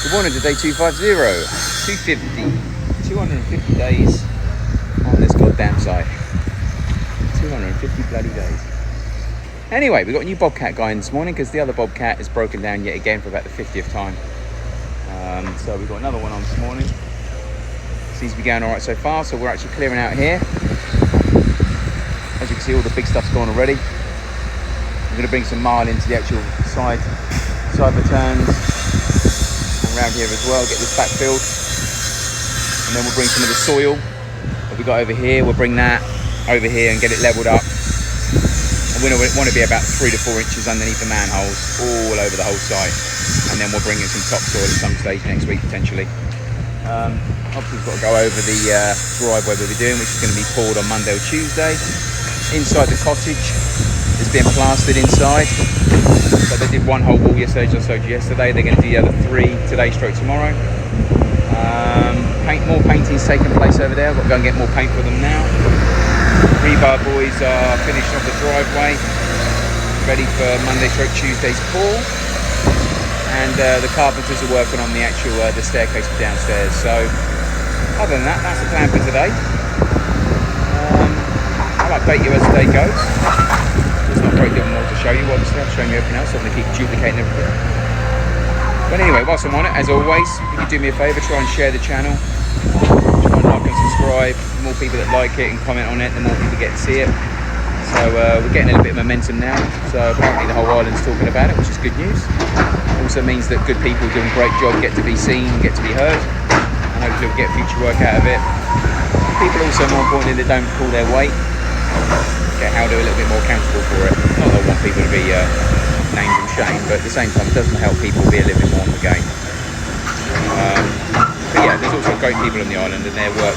Good morning to day 250, 250 days on this goddamn site. 250 bloody days. Anyway, we got a new Bobcat guy in this morning because the other Bobcat is broken down yet again for about the 50th time. So we've got another one on this morning. Seems to be going all right so far, so we're actually clearing out here. As you can see, all the big stuff's gone already. We're going to bring some marl into the actual side returns around here as well, get this back filled, and then we'll bring some of the soil that we got over here, we'll bring that over here and get it leveled up. And we want to be about 3 to 4 inches underneath the manholes all over the whole site, and then we'll bring in some topsoil at some stage next week potentially. Obviously we've got to go over the driveway we'll be doing, which is going to be poured on Monday or Tuesday. Inside the cottage, it's being plastered inside. So they did one whole wall yesterday, just showed you yesterday. They're going to do the other 3 today, stroke tomorrow. More painting's taking place over there. I've got to go and get more paint for them now. Rebar boys are finishing off the driveway, ready for Monday, stroke Tuesday's pour. And the carpenters are working on the actual the staircase for downstairs. So other than that, that's the plan for today. I'll update you as the day goes. There's not a great deal more to show you, obviously. I'm showing you everything else, so I'm going to keep duplicating everything. But anyway, whilst I'm on it, as always, if you do me a favour, try and share the channel. Try and like and subscribe. The more people that like it and comment on it, the more people get to see it. So we're getting a little bit of momentum now. So apparently the whole island's talking about it, which is good news. Also means that good people doing a great job get to be seen, get to be heard, and hopefully we'll get future work out of it. People also, more importantly, that don't pull their weight, get held a little bit more accountable for it. Not that I want people to be named and shamed, but at the same time it doesn't help people be a little bit more on the game. But yeah, there's also great people on the island, and their work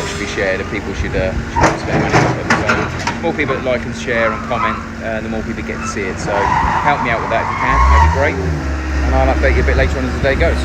should be shared, and people should spend money on them. So the more people that like and share and comment, the more people get to see it. So help me out with that if you can, that'd be great. And I'll update you a bit later on as the day goes.